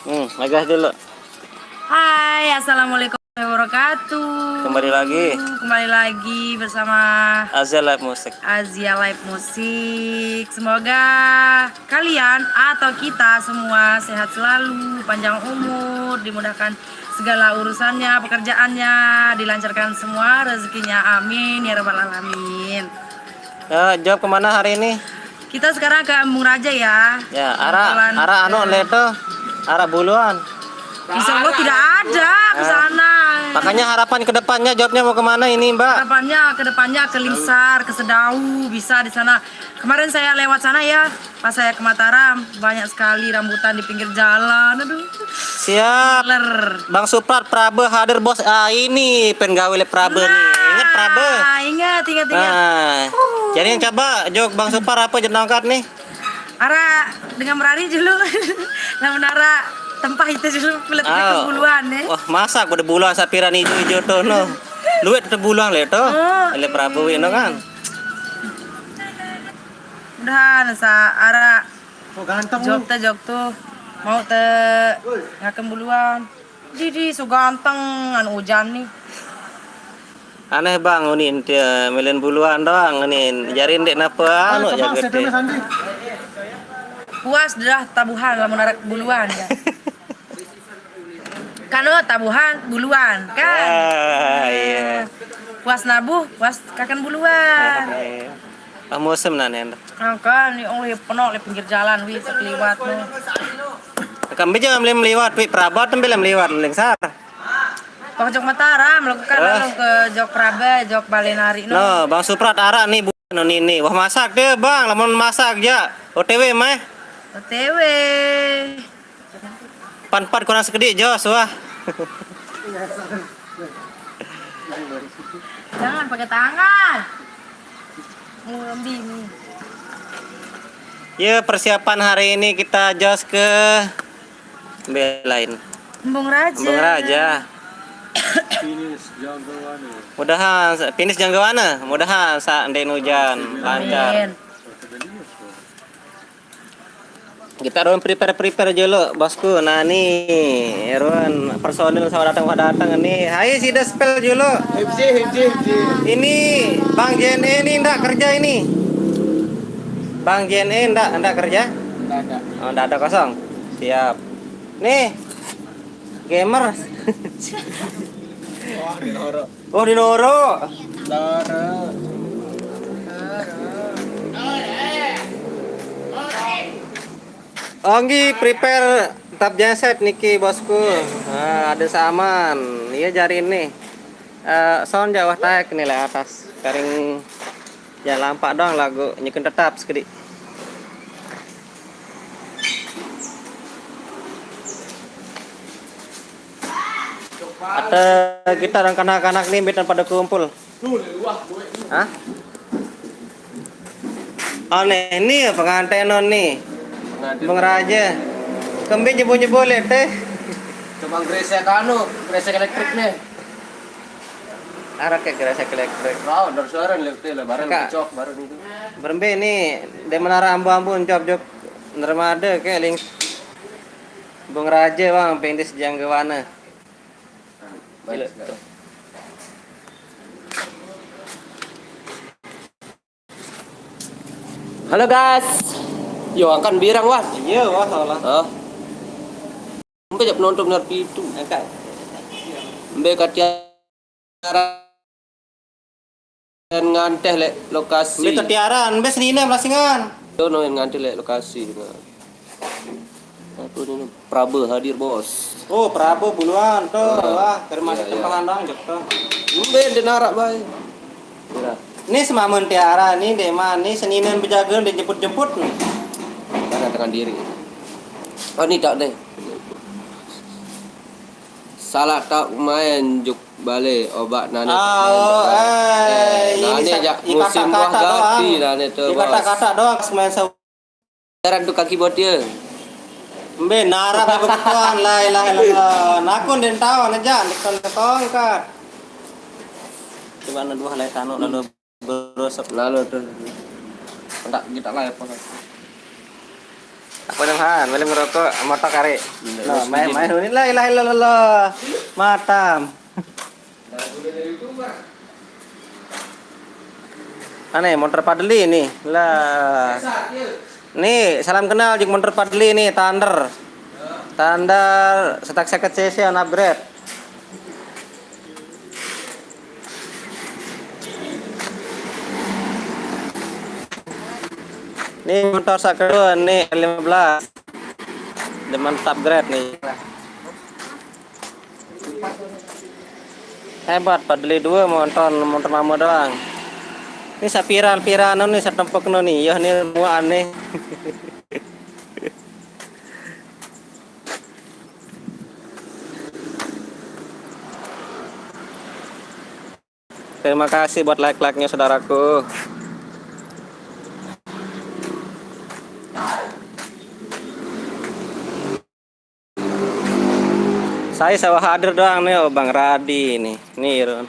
Megas dulu. Hai, assalamualaikum warahmatullahi wabarakatuh. Kembali lagi bersama Azia Live Music. Azia Live Musik. Semoga kalian atau kita semua sehat selalu, panjang umur, dimudahkan segala urusannya, pekerjaannya, dilancarkan semua rezekinya. Amin ya rabbal alamin. Jawab kemana hari ini? Kita sekarang ke Embung Raja ya. Ya, arah leto, arah Buluan. Insya Allah tidak ada ke sana. Makanya harapan ke depannya jawabnya mau kemana ini, Mbak? Harapannya ke depannya ke Lingsar, ke Sedau, bisa di sana. Kemarin saya lewat sana ya, pas saya ke Mataram, banyak sekali rambutan di pinggir jalan. Aduh. Siap. Ler. Bang Suprat Prabe hadir, Bos. Ini pengawe le Prabe nih. Ingat Prabe? Ingat. Jadi yang coba jawab Bang Suprat apa jenangkat nih? Ara dengan merari dulu. Lah menara tempah itu dulu pelet ke buluan ya. Wah, masak pada buluan sapiran hijau-hijau tuh no. Luet te buluan le to. Le Prabu ini kan. Udah sa ara jok tuh mau te ngakem buluan. Jadi so ganteng anu hujan nih. Aneh bang, ini melen buluan doang ini. Jarin dek napa anu jaga teh. Puas dah tabuhan lamun narak buluan ya. Kano tabuhan buluan kan. Iya. Puas nabuh, puas kakan buluan. Musim nane. Kan ni oleh penuh le pinggir jalan wi sekeliwat no. Kami jangan melewat wi Prabot tembe melewat Lingsar. Pak Jok Mataram melakukan lalu ke Jok Prabe, Jok Balenari no. No, Bang Suprat arah nih bukan ini. Wah masak deh bang, lamun masak ya. OTW mah. OTW. Pan-pan kurang sekedik jos wah. Jangan pakai tangan. Ngembing. Ya persiapan hari ini kita jos ke lain. Embung Raja. Finish Janggawana. Mudahan saat ndek hujan lancar. Kita orang prepare dulu bosku. Nah nih Erwan personil sama datang nih. Hai si Despel dulu. Ini Bang JNE ini ndak kerja ini. Bang JNE ndak kerja? Ndak. Oh, ndak ada kosong. Siap. Nih. Gamer. Oh, Dinoro. Onggi prepare tab jaset niki bosku. Nah, ada saman. Iya jari ini. Sound Jawa taek nih lah atas. Karing ya lampak doang lagu nyekin tetap sekedi. Ada kita orang kanak-kanak nih bitan pada kumpul. Hah? Oh nih, ini pengantin nih. Bang Raja. Kembe jebol-jebol teh. Cuma gresek elektrik nih. Arah ke gresek elektrik. Wow, dari suara elektrik lah bareng cocok bareng itu. Berembe nih, de menara ambu-ambu job-job nermade ke ling. Bang Raja bang pendis Janggawana. Halo guys. Yo akan birang wah. Iya wah salah. Mbe jak penonton ngerti itu. Angkat. Mbe katiara nganteh lek lokasi. Mbe tetiaran, mbe senina melasingan. Yo no nganteh lek lokasi. Apa ini Prabe hadir bos. Oh, Prabu buluan tuh. Wah, termasuk tempahan dong jok tuh. Mbe denarak bae. Mira. Ini semamun tiara nih dema nih seninen berjaga dijemput-jemput nih. Tangan diri. Oh ini tak deh. Salah tak main juk balik obat nane. Ini jak musim buah ganti nane tu. Kata-kata doang main Jaran tu kaki bot dia. Mbe nara bebukuan la ilaha illallah. Nakun den tahu aja dikon tongkat. Coba dua halai tanu lalu berosok lalu tu. Tak kita lah apa. Apa namanya? Belum ngerokok motor kare. No, main ini lah ilah ilah ilah. Matam. Aneh motor padli nih. Lah. Nih, salam kenal jeung motor padli nih, Thunder. Thunder setak 50 cc on upgrade. Nih motor sak kedua nih 15. Demen upgrade nih. Hebat padli 2 motor mama doang. Ini sapiran nih satempok nih. Yo nih semua aneh. Terima kasih buat like-like-nya saudaraku. Saya sawah hadir doang nih, oh Bang Radi nih. Nih, Ron.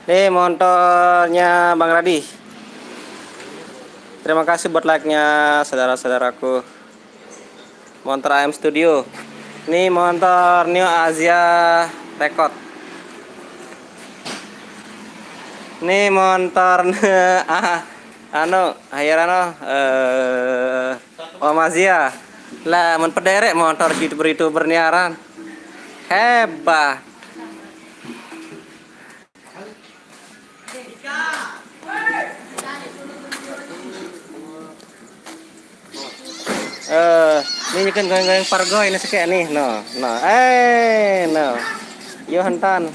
Nih motornya Bang Radi. Terima kasih buat like-nya saudara-saudaraku. Motor AM Studio. Nih motor New Asia Record. Nih motor Omazia. Lah mun pederek motor YouTuber niaran. Hebat. Ini kan goyang-goyang pargoy ini sekek nih, no. Yo hentan.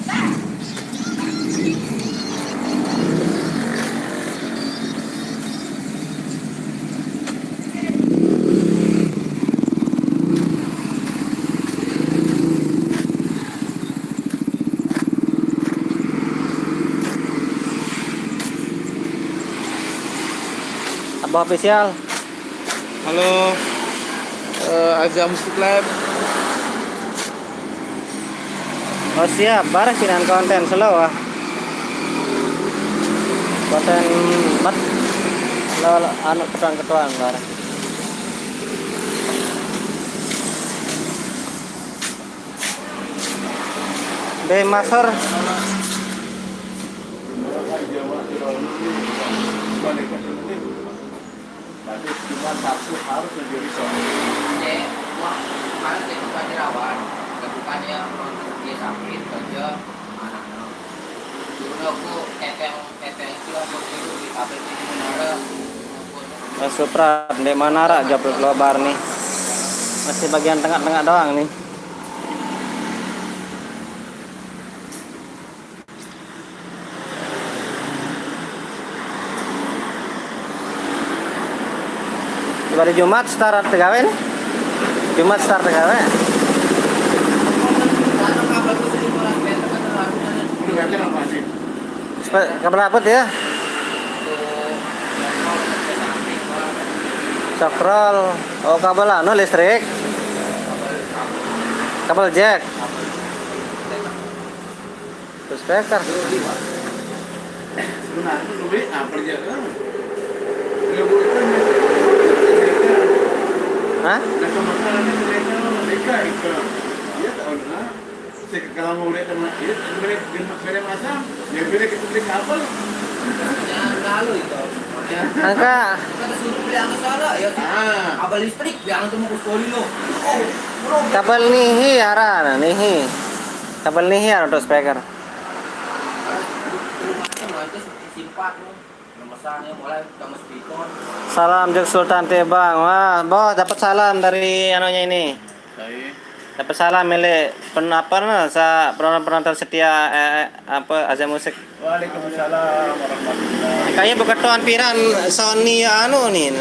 Abah official. Halo, Azam Musik Lab. Oh siap, bareng pinan konten slow ah. Konten mat lo anu ketuan bareng. Be Masur. Cuma satu harus menjadi soal. Harus bukan dirawat, bukannya dia sakit kerja anak-anak. Dulu aku keteng itu aku dulu di pabrik di Menara. Supra di Manara job lebar nih. Masih bagian tengah-tengah doang nih. Hari Jumat start tegawe nih. Jumat start tegawe. Kabel apa ya? Sakrol. Oh kabel anu listrik. Kabel jack. Terus speaker. Sebenarnya duit apa aja kan? Hah? Nah kemarin mereka itu dia tahu nah. Kalau mau lihat teman itu mereka masam, ya mereka itu beli kabel. Yang lalu itu. Angka. Kita suruh beli angka suara ya. Kabel listrik yang itu mau kusolino. Kabel nihi aran, nihi. Kabel nihi aran untuk speaker. Simpat memesannya mulai kamu speaker. Salam Jek Sultan Tebang. Wah, bos dapat salam dari anunya ini. Dapat salam milik penonton setia Azam Musik. Waalaikumsalam warahmatullahi. Kayaknya beketuan piran Sony anu nih.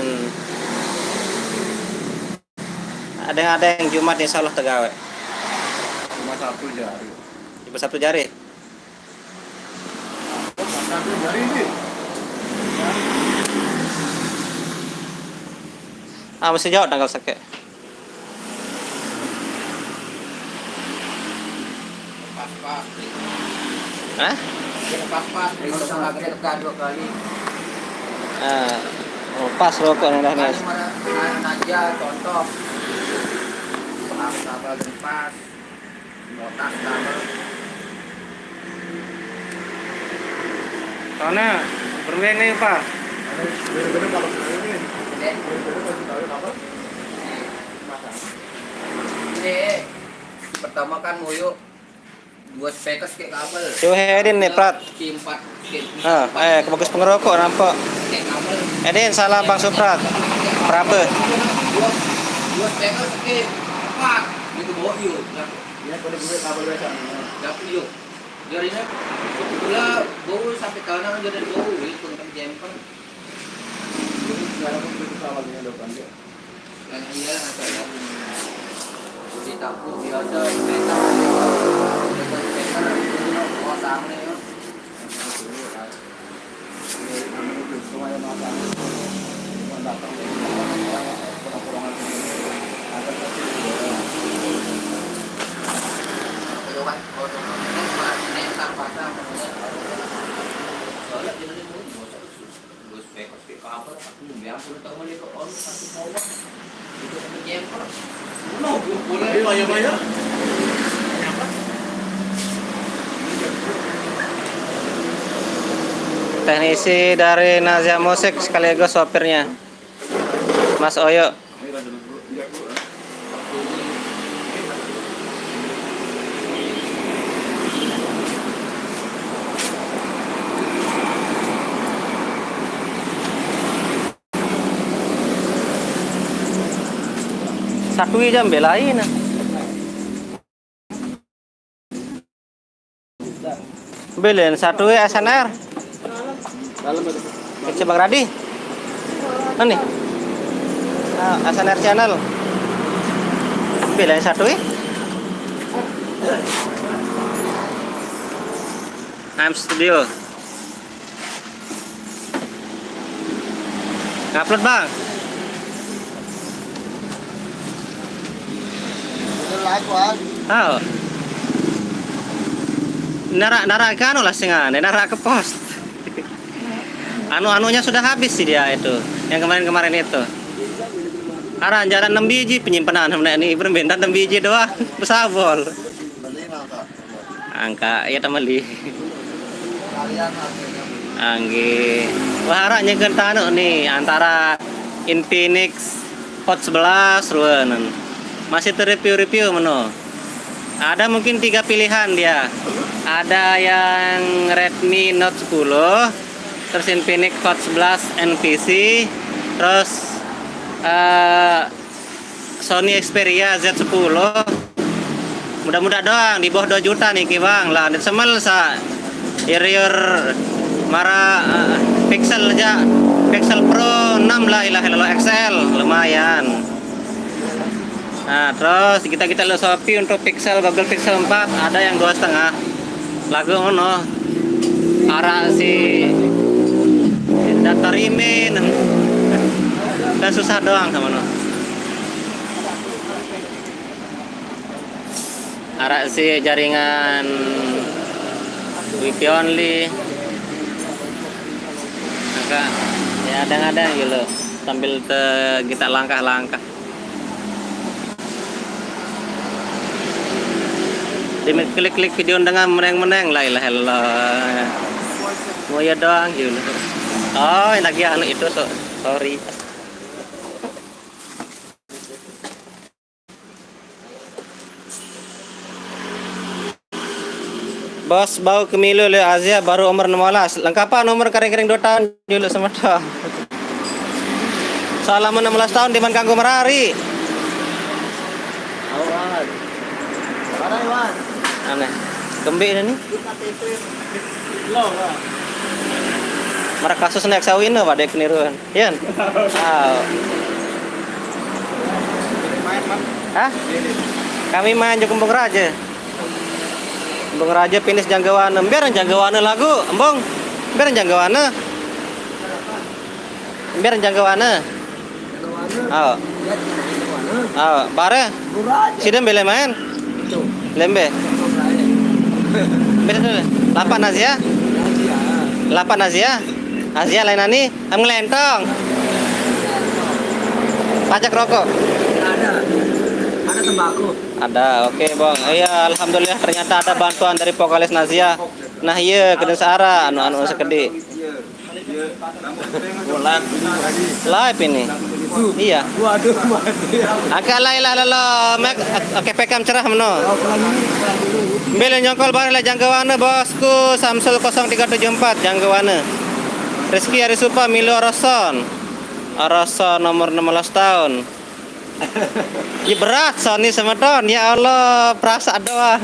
Ada yang Jumat insyaallah tegawe. Cuma satu jari. Ibu satu jari. Satu jari ini. Masih jauh tanggal sekek. Pas-pas. Hah? Pas-pas. Kalau salah tekan 2 kali. Pas rokok yang dah nih. Aja contoh kapal pas. Motas kabel. Soalnya beruang nih Pak. Bener-bener kalau sekarang ini. Dek. Bener-bener kasih tahu apa? Dek. Pertama kan moyo 2 spekers kayak kabel. Coba Edin nih Prat. K4 Bagus pengerokok nampak. kayak kabel. Edin salah Bang Suprat. Berapa? 2 spekers kayak 4. Itu bawa yuk. Ya, kalau gue kabel biasa. Dapur yuk. Jadinya pula bau sampai kanan jadi bau itu kan jemper. Sekarang itu kabelnya depan dia. Yang iya ada di dapur biasa kereta. Kereta itu bawa sama ya. Semuanya makan. Cuma datang pulang-pulangan ada kasih. Itu kan kalau ini tak pasang soalnya dia ini mau bos spekos ke apa aku bilang pun tahu mau ke on satu bawah itu kan jemper no boleh Ini banyak-banyak. Teknisi dari Nazia Musik sekaligus sopirnya Mas Oyo. Ini ada dulu. Iya, Bu. Satu jam belain. Belain satu SNR. Dalam itu. Kecil Bang Radi. Ini. SNR channel. Belain satu I'm studio. Ngupload Bang. Oh. Nara ke anu lah singan, nara ke pos. Anu-anunya sudah habis sih dia itu. Yang kemarin-kemarin itu. Arah jalan 6 biji penyimpanan ini berbeda 6 biji doang. Besabol. Angka ya temeli. Angge. Wah arahnya ke tanu nih antara Infinix Hot 11 ruanan. Masih terreview-review menu. Ada mungkin 3 pilihan dia. Ada yang Redmi Note 10, terus Infinix Hot 11 NPC, terus Sony Xperia Z10. Mudah-mudah doang di bawah 2 juta nih Bang. Lah ada semel sa interior mara Pixel aja. Pixel Pro 6 lah ilah XL lumayan. Nah, terus kita lihat Shopee untuk Pixel Google Pixel 4 ada yang 2,5. Lagu ngono. Arah si data rimin dan susah doang sama no. Arah si jaringan Wi-Fi only. Maka ya ada gitu sambil kita langkah-langkah. Klik-klik video dengan meneng-meneng lah ilah Allah. Mau ya doang gitu. Oh, enak ya anu itu sorry. Bos bau kemilu le Azia baru umur 16. Lengkapan umur kering-kering 2 tahun dulu sama dah. Salam 16 tahun di man kanggo merari. Awan. Para Iwan. Aneh. Kembe ini. Mara kasus naik sawin no pada keniruan. Yan. Hah? Kami main di Kembang Raja. Kembang Raja finish Janggawana. Biar Janggawana lagu, Embong. Biar Janggawana. Biar Janggawana. Oh. Oh, bare. Sidem bele main. Lembe. Betul. 8 Azia. 8 Azia. Azia lain ani, am ngelentong. Pajak rokok. Ada sembako. Ada, oke bang. Iya, alhamdulillah ternyata ada bantuan dari vokalis Nazia. Nah iya, kena seara, anu sekedi. Live ini. Iya. Waduh. Agak lain lah lalo, mek, oke pekam cerah meno. Beli nyongkol barang lah jangkauannya bosku, Samsul 0374 jangkauannya. Rizky Arisupa Milo Arason nomor 16 tahun. Ya berat Sony sama Don, ya Allah perasa doa.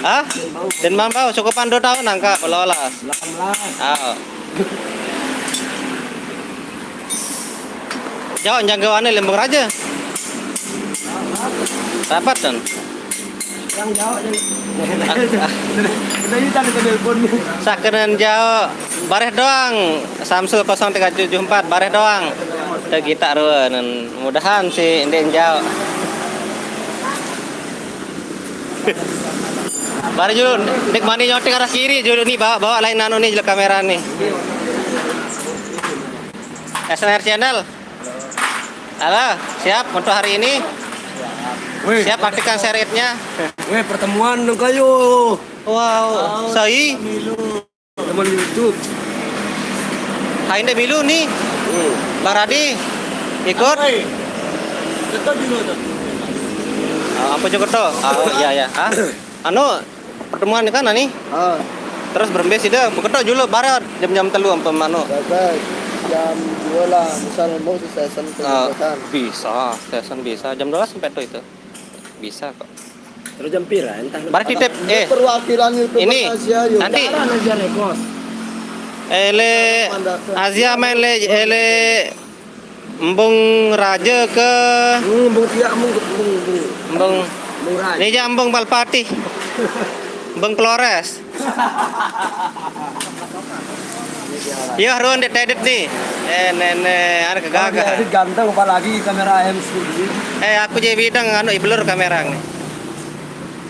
Hah? Dan mampu cukup 2 tahun angka lolos. 18. Oh. Jauh jangkauannya Lembang Raja. Rapat kan? Yang jauh dari. Tadi tadi telepon. Sakenan jauh. Bareh doang. Samsul 0374 bareh doang. Teu kita reueun. Mudahan si ending jauh. Bare julu dek mani nyoting arah kiri julu nih bawa lain anu nih julu kamera nih. SNR Channel. Halo, siap untuk hari ini? Weh, Siap praktikan seritnya. weh pertemuan dong kayo. Wow, sai. Teman YouTube. Hain deh milu nih. Bang Radi ikut. Kita dulu tuh. Apa juga tuh? Oh iya ya. Ah, anu pertemuan kan nih. Terus berembes itu beketok dulu barat jam-jam telu ampun anu. Jam 2 lah, misal mau di session Bisa, session bisa. Jam 12 sampai tuh itu. Bisa kok. Terus jam pira entah. Barat titip perwakilan YouTube ini Asia yuk. nanti aja rekos. ele Asia main ele embung raja ke Bung tidak bung embung murah. ini aja embung Balpati. Embung Flores. Ya ruan det edit nih. Nenek ada kegagah. Ganteng apalagi kamera M Studio. Aku jadi bidang anu blur kamera nih.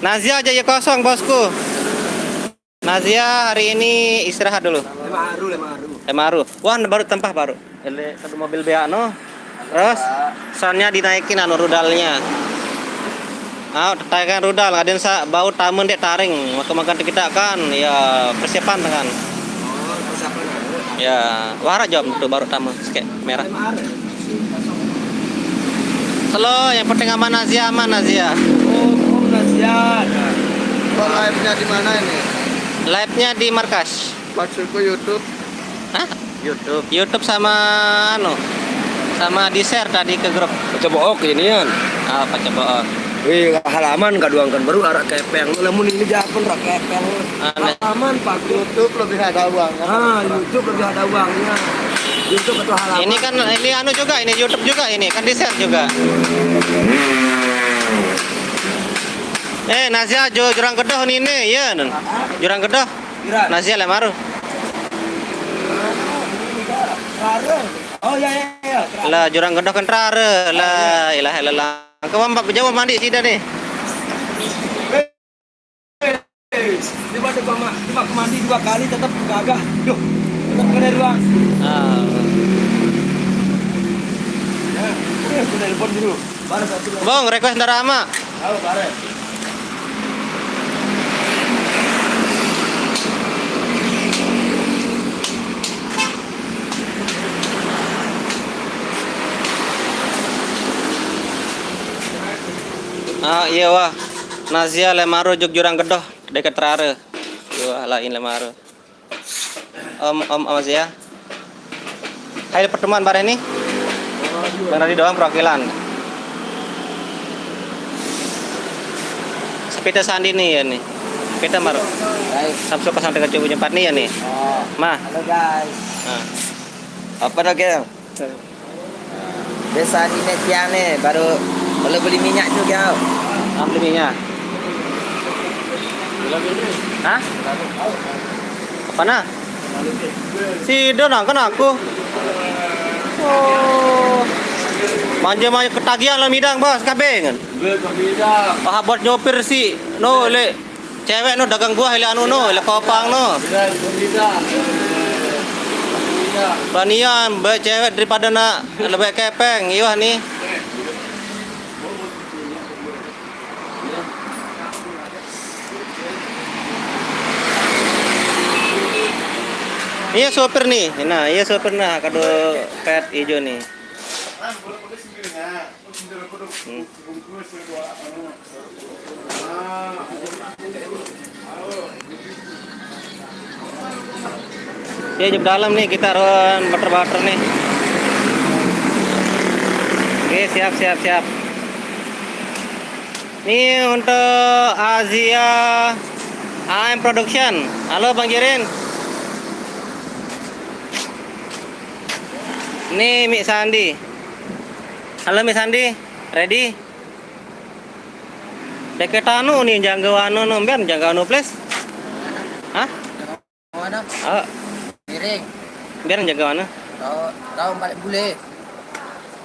Nazia aja ya kosong bosku. Nazia hari ini istirahat dulu. Lemaru. Wah baru tempah baru. Ele satu mobil bea no. Terus soalnya dinaikin anu rudalnya. Tekan rudal aden sa bau tamun dek taring. Makan kita kan ya persiapan kan. Ya, wara jam tuh baru tamu skek merah. Halo, yang penting aman Nazia, aman Nazia. Oh, Nazia. Kalau live-nya di mana ini? Live-nya di markas. Maksudku YouTube. Hah? YouTube sama anu. Sama di-share tadi ke grup. Coba ok ini kan. Coba. Wih, halaman kaduangkan baru arah kepeng. Namun ini Japon rak kepeng. Halaman Pak YouTube lebih ada uang. YouTube lebih ada uangnya. YouTube atau halaman. Ini kan ini anu juga, ini YouTube juga ini kan di-share juga. Nazia jurang gedoh ini ya. Jurang gedoh. Nazia lemaru. Oh ya. Lah jurang gedoh kan trare. La ilaha illallah. Kau mampu jauh mandi sida nih. Tiba mandi 2 kali tetap gagah. Duh, tetap kena ruang. Aku telepon dulu. Baru satu. Bang, request Darama. Halo, bare. Iya wah. Nazia lemaru juk jurang gedoh dekat trare. Iya lain lemaru. Om Nazia. Hai pertemuan bare ini. Bang Radi doang perwakilan. Sepeda sandi nih ya nih. Sepeda maru. Baik. Samsul 0374 nih ya nih. Oh, Mah. halo guys. Apa nak yang? Biasa di media nih baru kalau beli minyak juga. Beli minyak. Hah? Apa nah? Si Don kan aku. Oh. Manja ketagihan lah midang bos kabeh kan. Buat nyopir si no le cewek no dagang buah le anu no le kopang no. Banian cewek daripada nak lebih kepeng iya nih. Iya sopir nih. Nah, iya sopir nah kado pet hijau nih. Ya jam dalam nih kita ron butter nih. Oke, siap siap siap. Ini untuk Asia AM Production. Halo Bang Jirin. Ini Mik Sandi. Halo Mik Sandi, ready? Deket anu nih jangka anu nombian jangka anu please. Hah? Mana? Oh, Piring. biar jaga mana? Tahun balik bule.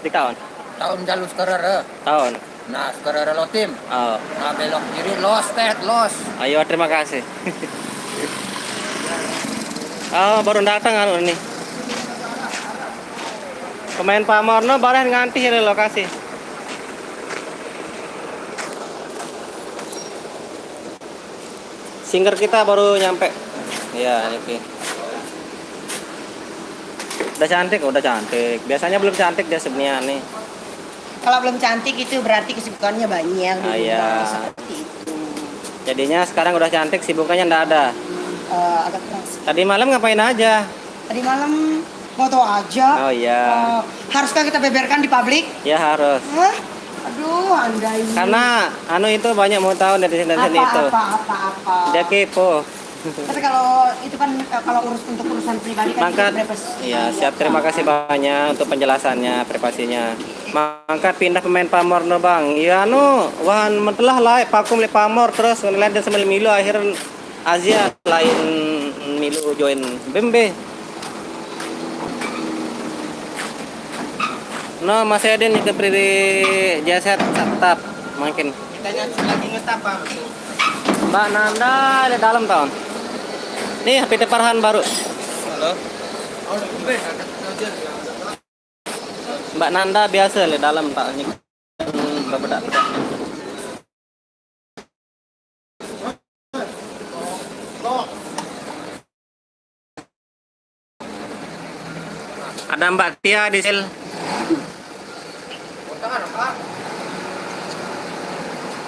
Di tahun. Tahun jalur sekarang. Tahun. Nah, sekarang lo tim. Oh, Nah, belok kiri los. ayo terima kasih. Oh, baru datang anu nih. Pemain Pamorno bareng nganti di lokasi. Singer kita baru nyampe. Ya, oke. Udah cantik. Biasanya belum cantik dia sebenarnya nih. Kalau belum cantik itu berarti kesibukannya banyak di Ah, iya. rumah, seperti itu. Jadinya sekarang udah cantik, sibukannya ndak ada. Agak keras. Tadi malam ngapain aja? Tadi malam foto aja. Oh iya. Haruskah kita beberkan di publik? Ya harus. Hah? Aduh, anda ini. Karena anu itu banyak mau tahu dari sini itu. Apa. Dia kepo. Tapi kalau itu kan kalau untuk urusan pribadi kan Mangkat. kita bebas. Ya, siap. Terima kasih banyak untuk penjelasannya, privasinya. Mangkat pindah pemain Pamorno, Bang. Ya anu, wan mentelah lah pakum le Pamor terus ngeliat dia sama Milu akhir Asia lain Milu join Bembe. No, masih ada nih ke priri jaset tetap mungkin. Kita lagi ngetap Pak. Mbak Nanda ada dalam tahun. Nih PT Farhan baru. Halo. Mbak Nanda biasa le dalam tak ini. Bedak. Ada Mbak Tia di sel.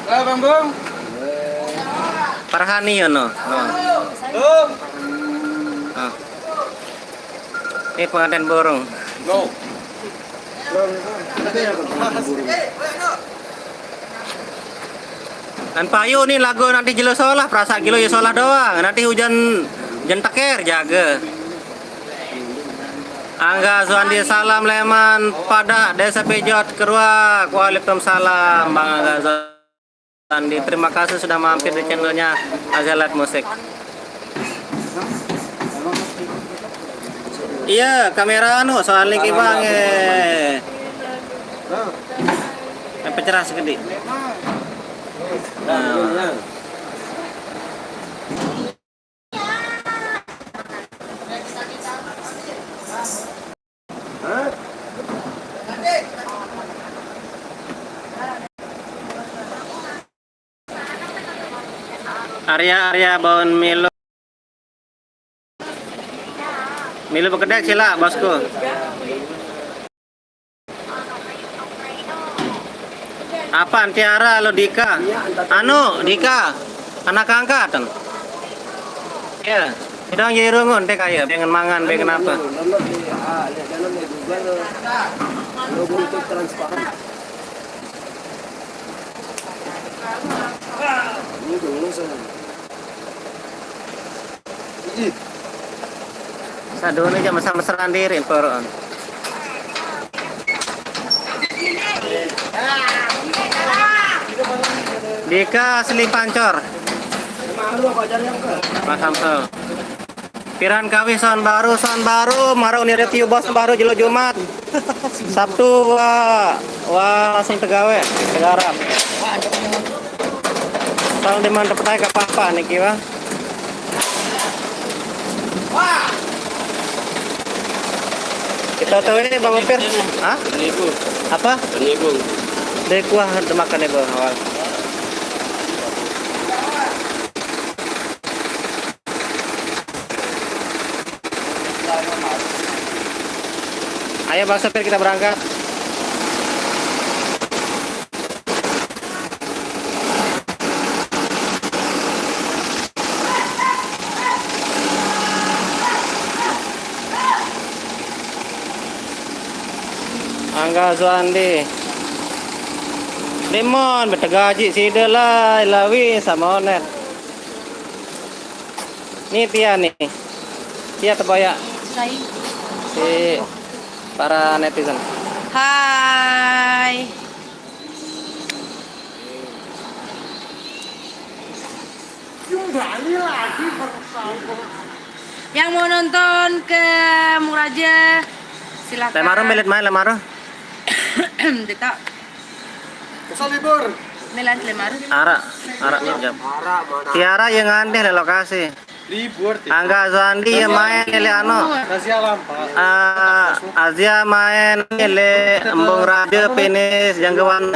Halo Bang Bung. Farhani Yono. Oh. Ini pengantin burung. Go. Dan payu nih lagu nanti jelo solah, perasa kilo ya solah doang. Nanti hujan jenteker jaga. Angga Zuandi salam Leman pada Desa Pejot Kerua. Waalaikumsalam Bang Angga Zuandi. Terima kasih sudah mampir di channelnya Azalat Musik. Iya, kamera anu soalnya ki Bang pencerah segede. Nah. Arya Baun Milu bekedek sila bosku. Apa Tiara lo Dika? Anu Dika anak angkat. Ya, sedang jadi rungun teh kaya pengen mangan pengen apa? Logo itu transparan. Ini dulu sana. Sadone aja mesra-mesraan diri poron. Dika asli Pancor. Mas Samsul. Piran kawih son baru marau nih review bos baru jelo Jumat. Sabtu wah langsung tegawe tegarap. Soal di mana dapat ke apa nih kiwa? Kita tahu ini Bang Opir. Hah? Ibu. Apa? Ibu. Dari kuah makan ibu awal. Ayo Bang Sopir kita berangkat. Angga Zuandi Demon betagaji sidela ilawi sama onet. Nih Tia nih. Tia tebaya Saya. si para netizen. Hai. Yang mau nonton ke Muraja silakan. Lemaro belit main lemaro. Dita. Kesal libur. Melan Lemaro. Ara jam. Tiara yang andeh le lokasi. Libur. Angga Zuandi yang main le ano. Rahasia lampa. Azia main le Embung Raja Penis Jangkauan.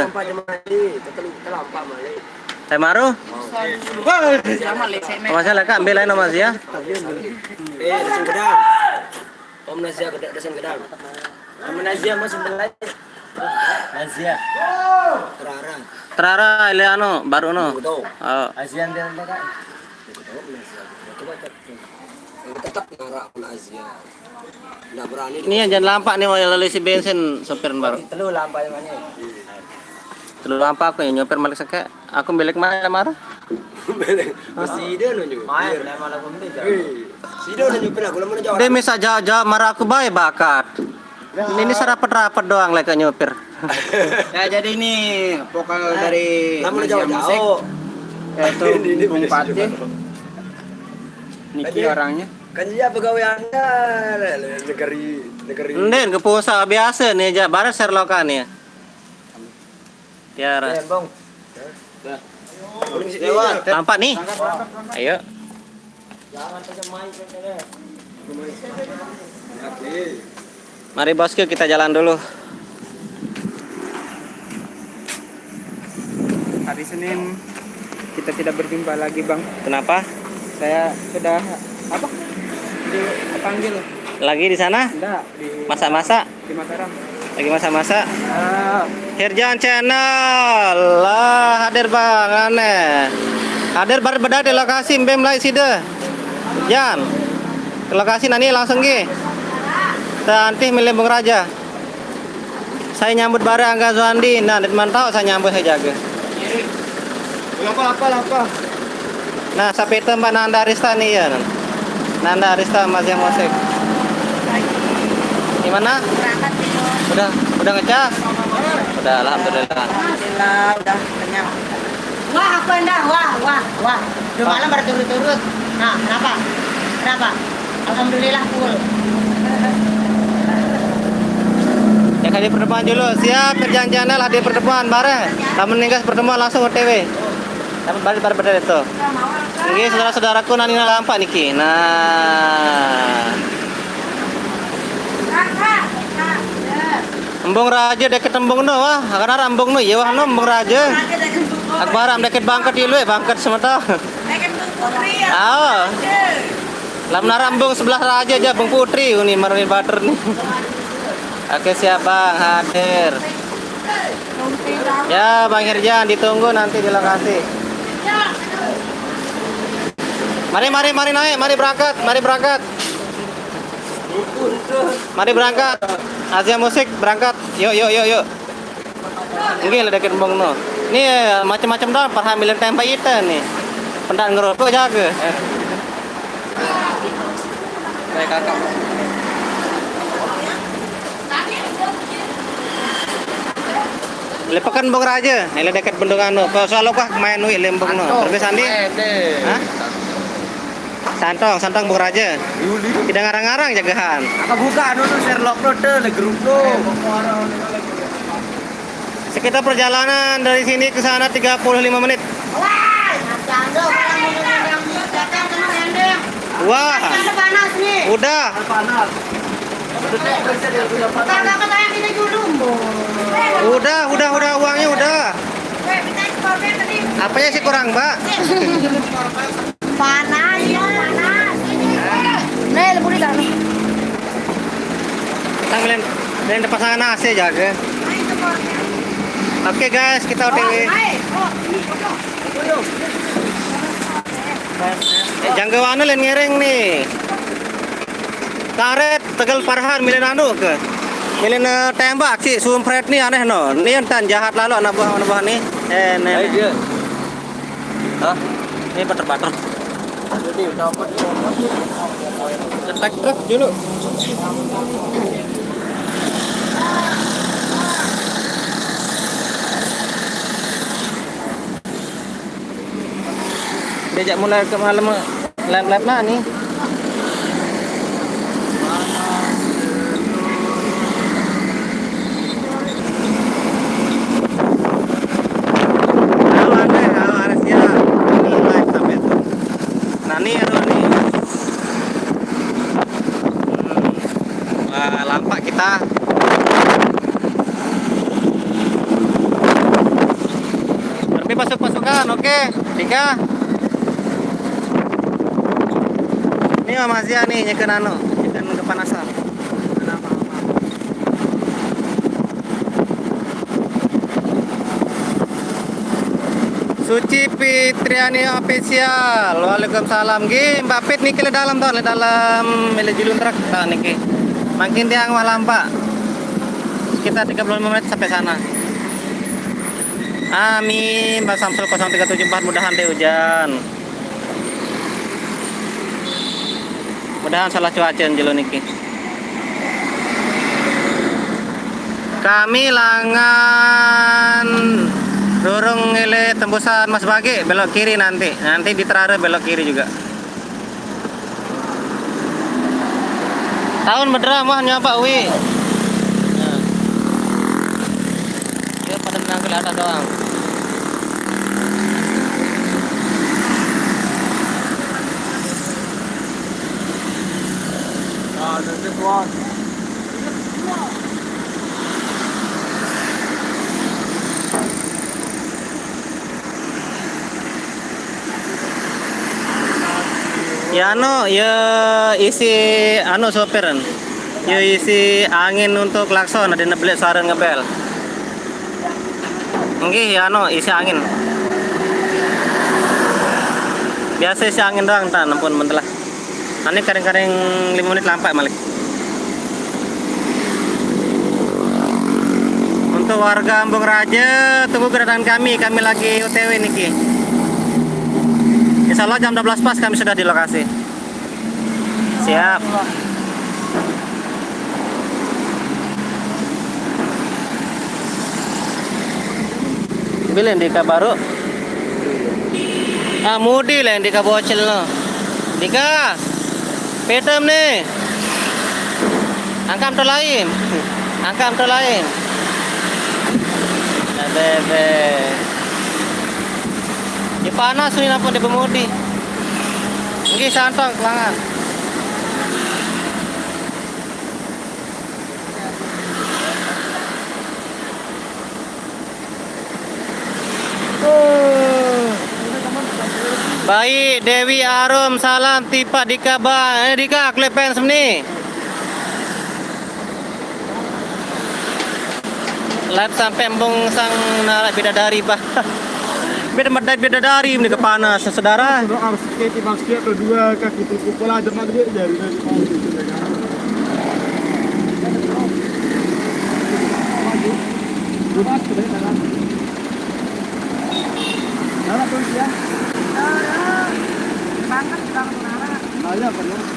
Lemaro. Sama Lexi. Masalah kak ambil lain Mas ya. Desain gedang. Om Nazia desain gedang. Om Nazia mas sebelah. Nazia. Terara le ano baru no. Betul. Oh. Azian dia kak. Tetap ngarak Om Nazia. Nggak berani. Ini yang jangan lampak nih mau lalu si bensin sopir baru. Telu lampai mana? Telu lampak aku yang nyopir balik seke. Aku balik mana Lemaro? Mesti dia nunjuk. Main malah pembeli. Si dia nunjuk pernah gula mana jawab. Dia misa jauh-jauh marah aku baik bakat. Ini serapat-rapat doang like nyopir. Ya jadi ini vokal dari Namun jauh-jauh. yaitu Bung Pati. Niki orangnya. Kan dia pegawaiannya negeri. Nden ke pusat biasa nih aja baru serlokan ya. Tiara. Bang. Lewat. Nampak nih. Ayo. Mari bosku kita jalan dulu. Hari Senin kita tidak berjumpa lagi Bang. Kenapa? Saya sudah apa? Dipanggil. Lagi di sana? Enggak di Masa-masa? di Mataram. Lagi masa-masa? Ah, Hirjan Channel lah hadir bang aneh. Hadir baru beda di lokasi mbem lai sida. Jan. Ke lokasi nani langsung gi. Nanti milih Bung Raja. Saya nyambut bareng Angga Zuandi. Nah, mantau saya nyambut saya jaga. Lapa. Nah, sampai itu Mbak Nanda Arista nih ya. Nanda Arista Mas yang musik. Gimana? Berangkat gitu. Udah ngecas? Udah, alhamdulillah. Alhamdulillah udah kenyang. Wah, aku enggak. Wah. Udah malam berturut-turut. Nah, kenapa? Alhamdulillah full. Ya kali pertemuan dulu. Siap kerjaan channel hadir pertemuan bareng. Lamun ninggas pertemuan langsung OTW. Tapi balik pada itu. Ini saudara-saudaraku nani lampak niki. Nah. Embung Raja deket embung no wah. Karena embung no ya wah no embung Raja. Akbaram deket bangket ilu bangket semata. Ah. Lamun rambung sebelah Raja aja Bung Putri ini Marwin Butter nih. Oke siap Bang hadir. Ya Bang Hirjan ditunggu nanti di lokasi. Mari naik, mari berangkat. Mari berangkat. Azia Musik berangkat. Yuk. Ini lah deket Bung no. Ini macam-macam dah perhamilan tempe itu nih. Pendak ngerokok jaga. Baik kakak. Lepakan Bung Raja, ini dekat bendungan no. Selalu kah main nuit lembung no. Terus Sandi? Hah? Santong Bung Raja. Tidak ngarang-ngarang jagahan. Apa buka dulu Sherlock Rote le grup tuh. Sekitar perjalanan dari sini ke sana 35 menit. Wah, jando kalau mau datang kena rendeng. Wah, Kan panas nih. udah. Kagak katanya kita dulu. Udah uangnya udah. Kita ekspornya tadi. Apanya sih kurang, Mbak? Panas. Nih, lebih di dalam. Tangan Ini ada pasangan AC jaga. Oke guys, kita OTW. Jangka mana lain ngereng nih. Karet Tegal Farhan milih anu ke. Milih tembak sih sumpret nih aneh no. Ini entan jahat lalu anak buah nih. Nih. Hah? Ini bater-bater. Jadi dapat Cetak truk dulu. Diajak mulai ke malam lab nah nih. Halo siap. Ini live sampai itu. Nah nih aduh nih. Wah, lampak kita. Tapi masuk-masukan, oke. 3. Ini Mas Zia nih nyekan anu, nyekan kepanasan. Suci Fitriani official. Waalaikumsalam. Gi, Mbak Pit nih ke dalam tuh, dalam milih julun truk tah niki. Makin tiang wah lampak. Kita 35 menit sampai sana. Amin. Mbak Samsul 0374 mudahan deh hujan. Mudahan salah cuaca jelo niki. Kami langan Durung ngele tembusan Mas Bagi belok kiri nanti. Nanti di Terare belok kiri juga. Tahun bedera mah nyapa wi. Nah. Dia pada menang ke atas doang. ada tuan. Ya ya isi sopiran. Ya isi angin untuk klakson ada nebelek suara ngebel. Nggih ya isi angin. Biasa isi angin doang tan ampun mentelah. Nanti kadang-kadang 5 menit lampak malik. Untuk warga Ambung Raja tunggu kedatangan kami lagi OTW niki. Insya Allah jam 12 pas kami sudah di lokasi. Siap. Bilen di baru. Mudi lah di bocil no. Dika, petem nih. Angkam to lain. Angkam to lain. Bebe. Di panas ini apa di pemudi. Nggih santong kelangan. Baik Dewi Arum salam tipa Dika ba. Dika klepen semni. Live sampai embung sang narak bidadari bah. Bidadari ini kepanas saudara. Harus skate bang skate berdua kaki tutup pola ada maghrib dari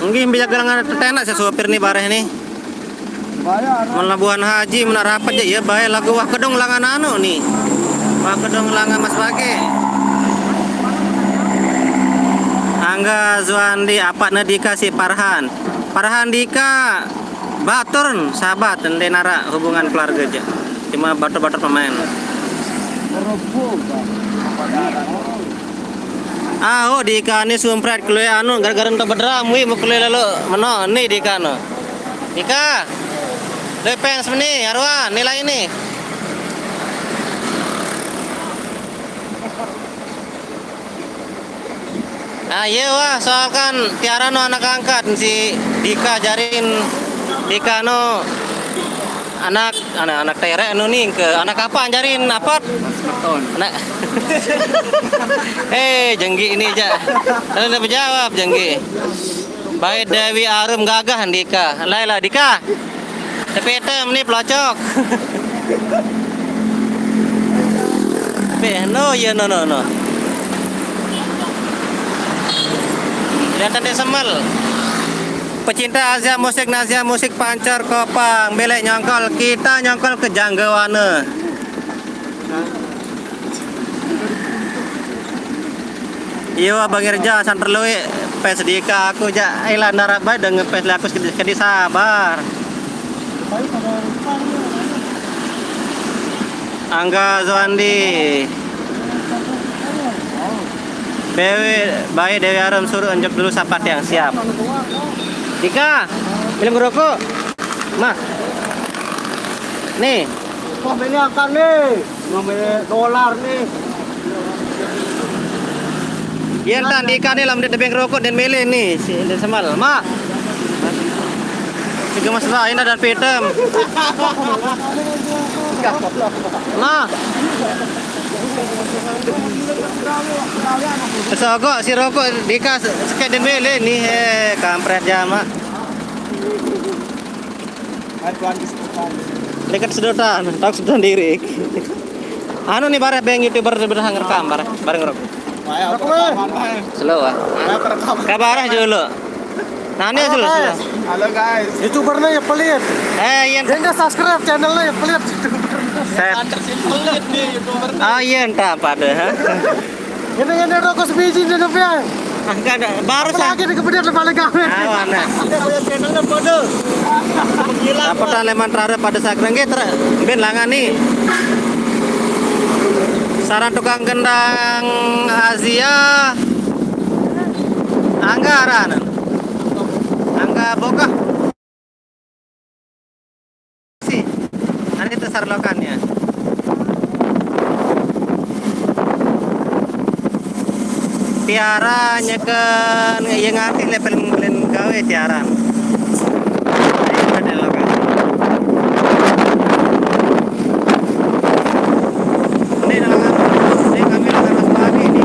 Mungkin bisa gelangan tetenak saya sopir nih bareh nih. Melabuhan Haji menarapat ya bahaya lagu wah kedong langan anu nih. Wah kedong langan Mas Bage. Angga Zuandi apa Nadika si Farhan. Farhan Dika baturn sahabat dan denara hubungan keluarga aja. Cuma batur-batur pemain. Oh Dika ini sumpret keluy anu gara-gara entuk bedram wi mau keluy lalu meno nih Dika no. Dika. Lepens nih Arwan nilai ini. Iya wah soalkan tiara no anak angkat si Dika jarin Dika no anak terek anu nih ke anak apa anjarin apa? Anak. Jenggi ini aja. Lalu udah menjawab Jenggi. Baik Dewi Arum gagah Dika. Laila Dika. Tepetem nih pelocok. No. Kelihatan dia semal. Pecinta Asia musik Pancar Kopang, belek nyongkol, kita nyongkol ke Janggawana. Iya Bang Irja santer luwe pes dika aku ja ila narap bae dengan pes aku sedih sabar. Angga Zwandi. Dewi Arum suruh unjuk dulu sapat yang siap. Dika, film ngerokok. Mah. Nih. Wah, ini akan nih. Ngomongin dolar nih. Iya tan Dika nih lam dia beng rokok dan mele nih si dan semal. Mak. Tiga masalah ini dan pitem. Nah. Sogok si rokok Dika sekali dan mele nih kampret jama. Dekat sedotan, tak sedotan diri. Anu nih bare beng YouTuber berhang rekam bare ngerokok. Slow ah. Kabarah dulu. Nanya dulu. Halo guys. YouTubernya yang pelit. Yang Jangan subscribe channelnya yang pelit. Iya entah pada. Ini rokok sebiji di depan. Enggak ada baru Lagi di kemudian balik kami. Awana. Channelnya bodoh. Apa leman terada pada sakreng ben langan nih. Saran tukang gendang Asia. Anggaran. Angga bokah. Si. Ani itu sarlokannya. Tiara nyekan yang ngerti level ngulen gawe tiara. Ayo ada lokan. Ini dalam ini kami akan masuk lagi nih.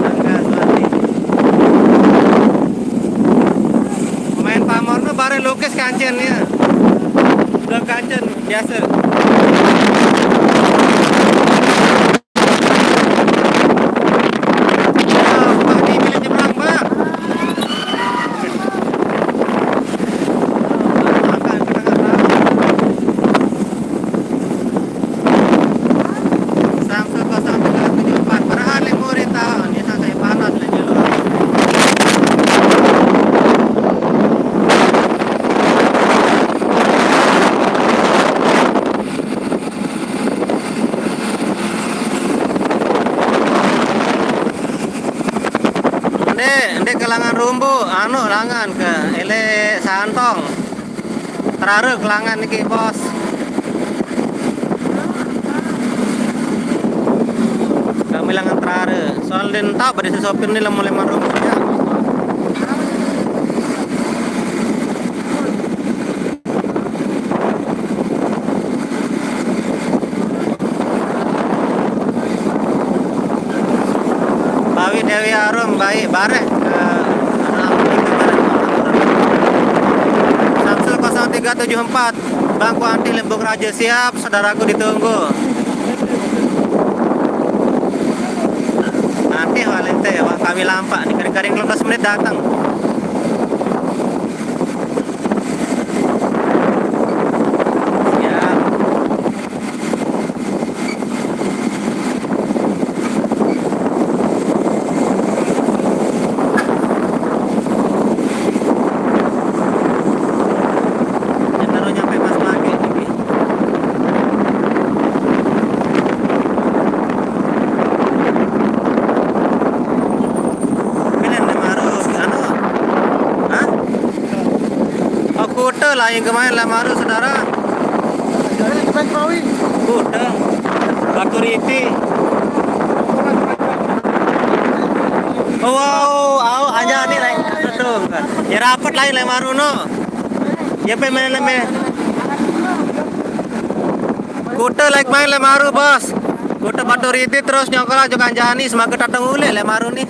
Angga Swati. Pemain pamorno bare lukis kancennya. Udah kancen biasa. Ndek kelangan rumbu, anu langan ke ele santong. Teraru kelangan iki bos. Kami langan teraru. Soal den tau pada sopir ni lemah rumbu ya. Dewi Arum baik bareh Samsul 0374 Bangku Anti Lembung Raja siap, saudaraku ditunggu. Nanti Valente kami lampak nih kering-kering 15 menit datang. Yang kemarin lamaru saudara. Jadi ke Bengkawi. Udah. Batu Riti. Oh wow, aja nih lain. Betul. Ya rapat lain lamaru no. Ya pemen kuda like main lemaru bos. Kuda batu riti terus nyokol aja kanjani semakin datang ule lemaru nih.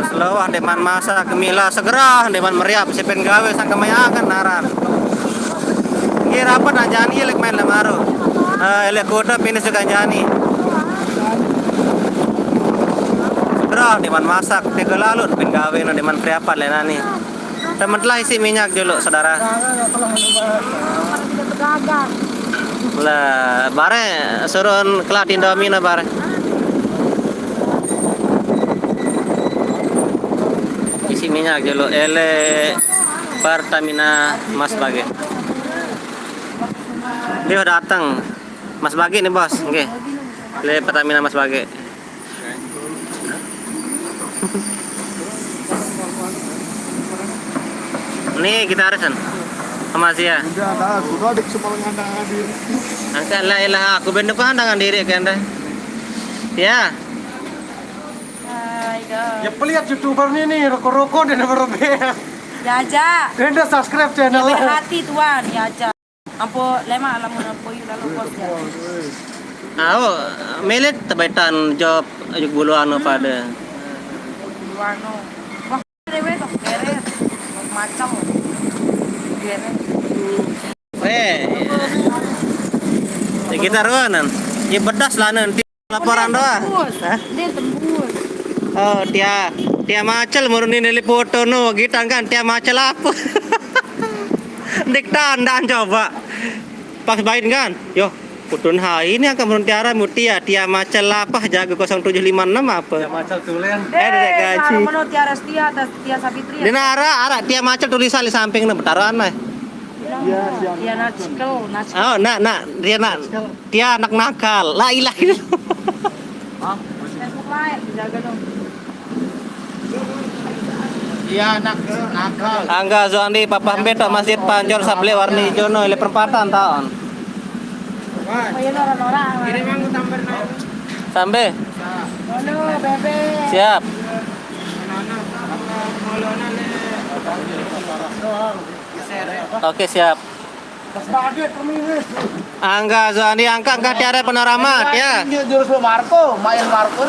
Slow deman masa kemila segera deman meriap sipen gawe sang kemayangan naran. Kira apa najani lek main lemaru. Elek kota pindah suka jani. Segera deman masak tiga lalu pin gawe no deman meriapan lenani. Teman telah isi minyak dulu saudara. Lah bare surun kelat Indomie na bare. Isi minyak dulu ele Pertamina Mas Bage. Dia udah datang. Mas Bage nih bos, oke. Le Pertamina Mas Bage. Nih kita harisan sama Zia. Udah dah, sudah dik sepaling andangan diri. Angkat la ilaha aku bener pandangan diri kan deh. Ya. Ya pelihat YouTuber nih rokok-rokok dan berbe. Ya aja. Dan udah subscribe Ya channel. berhati tuan, ya aja. Ampo lema alamun ampo lalu bos ya. Melit tabaitan job ajuk buluan pada. Wano. Wah, dewe tok geret. Macam. Geret. Kita ruanan. Ya bedas lah nanti laporan doa. Dia tembus. Oh, dia macel murunin dari foto no, gitu kan dia macel apa? Dik tandaan coba. Pas bain kan? Yo, putun hai ini akan murun tiara mutia, dia macel apa jaga 0756 apa? Ya macam tulen. Dek gaji. Kalau tiara setia atas Tia Sabitri. Dina ara dia macel tulisan di samping na betaran mah. Dia nacikel. Oh, dia anak nakal. La ilaha illallah. Facebook live jaga dong. Iya nakal. Angga Zoandi Papa Beto Masjid Pancor Sable warni Jono ile perempatan tahun. Oh iya orang-orang. Ini mang tambah Sampai Halo bebe. siap. Oke siap. Angga Zoandi angka tiada panorama ya. Jurus Marco, main Marco.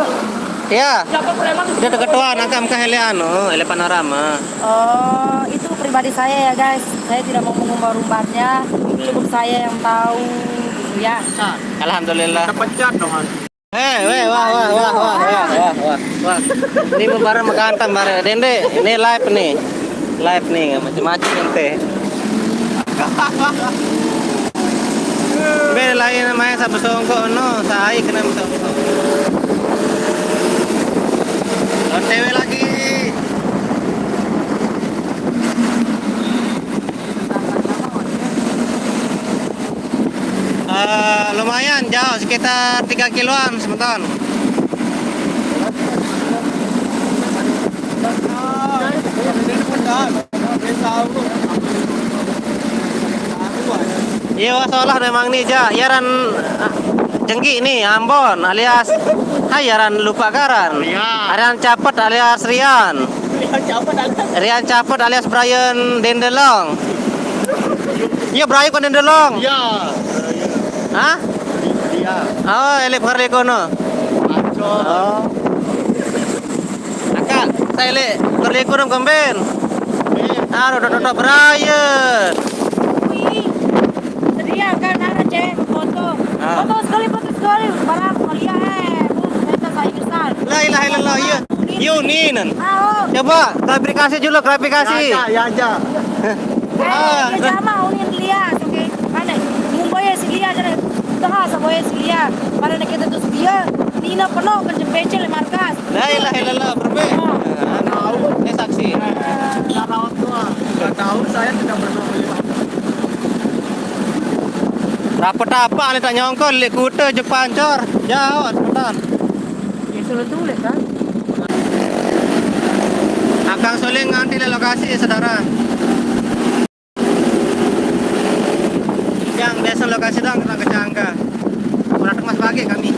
Ya. Siapa preman? Dia ketua angka heliano ele panorama. Oh, itu pribadi saya ya guys. Saya tidak mau mengumbar-umbarnya. Cukup saya yang tahu gitu ya. Alhamdulillah. Pecat dong. Wah. Ini bareng makan bareng. Dende, ini live nih. Live nih, macam-macam ente. Bel lain namanya sa besongko no, sa ai kena besongko. OTW lagi. Lumayan jauh sekitar 3 kiloan sebentar. Iya salah memang nih yaran jengki nih Ambon alias yaran lupa garan. Rian Capet alias Rian. Rian Capet alias Brian Dendelong. Iya Brian kon Dendelong. Iya. Hah? Iya. Oh, elep Harlekono. Oh. Akak, saya le Harlekono komben. Dodok Brian. Wih. Sedia kan ada cek foto. Foto sekali. Barang mulia kita saya besar. La ilaha illallah iya. Yunin. Ah, Coba klarifikasi dulu, klarifikasi. Ya aja. dia sama unin lihat, oke. Mana? Mumbai silia jadi tengah sebuah silia. Para kita tuh dia Nina penuh kerja becel markas. La ilaha illallah berbe. Ini saksi. Nggak tahu saya tidak pernah melihat. Rapat apa ale tak nyongkol le kuda juk pancor. Jauh sebentar. Ya sudah tulis kan. Akang Soling nganti le lokasi saudara. lokasi dong kita ke Cangga. Udah mas pagi kami.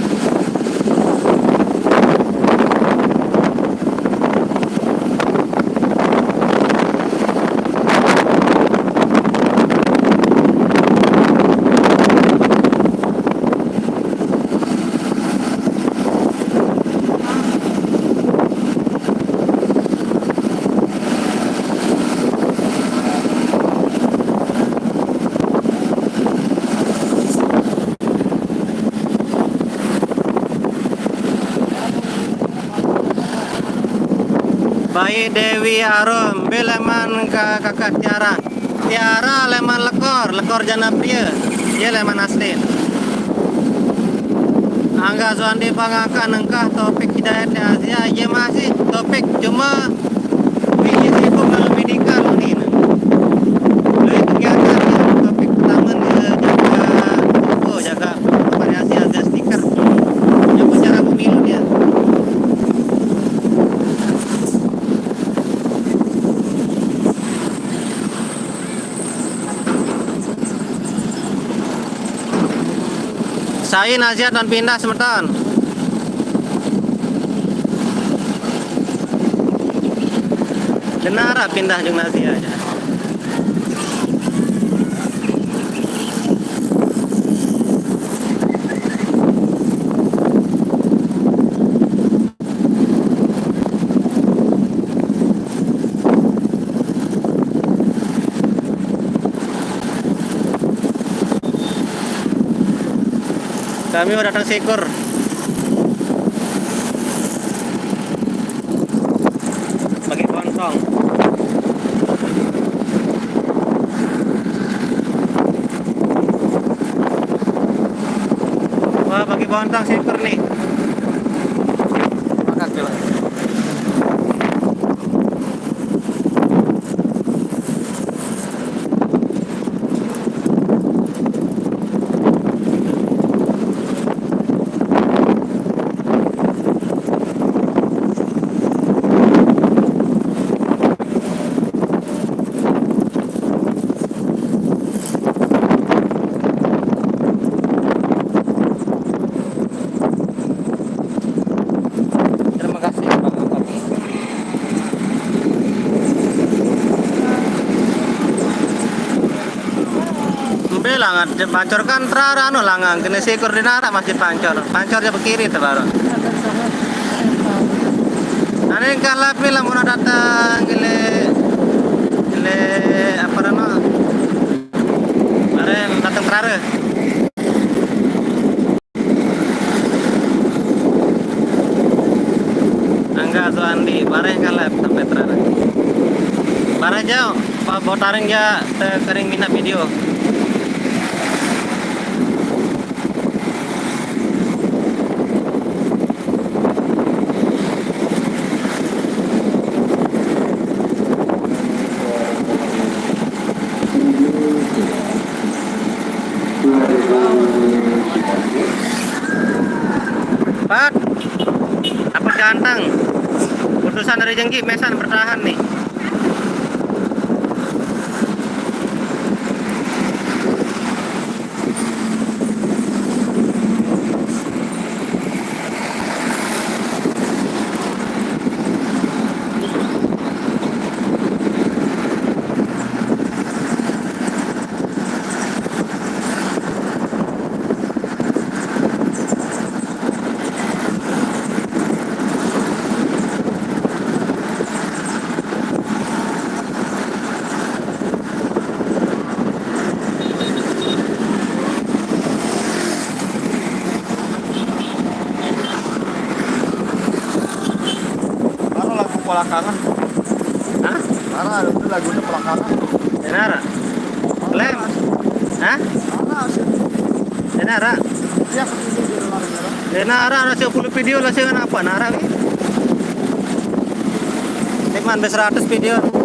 Bayi Dewi Arum, beleman kakak Tiara. Tiara leman lekor jana pria. Dia leman aslin. Angga Zuandi pangakan engkah topik hidayat di Asia. Ia masih topik cuma biji siku kalau medikal ini. Lalu kegiatan topik pertama jaga variasi Asia stiker. Yang cara pemilu dia. Saya nasihat dan pindah semeton. Denara pindah jeung nasihat aja. Kami mau datang seekor. Pakai kontong. Wah, pakai kontong seekor nih. Makasih lah. Langan pancor kan terara anu langang kena seekor dinara masih pancornya berkiri terbaru. Ane kan lapi lah mau datang gile apa nama? Bareng datang terara. Angga Zuandi bareng kan lap sampai terara. Bareng jauh, pak botaring ya kering minat video. Pak, apa ganteng? Putusan dari Jengki Mesan bertahan nih. Pelakangan. Hah? Karena itu lagunya pelakangan. Denara? Lem? Hah? Denara? Iya, itu Denara ada 10 video lah sih apa Nara wi? Teman 100 video.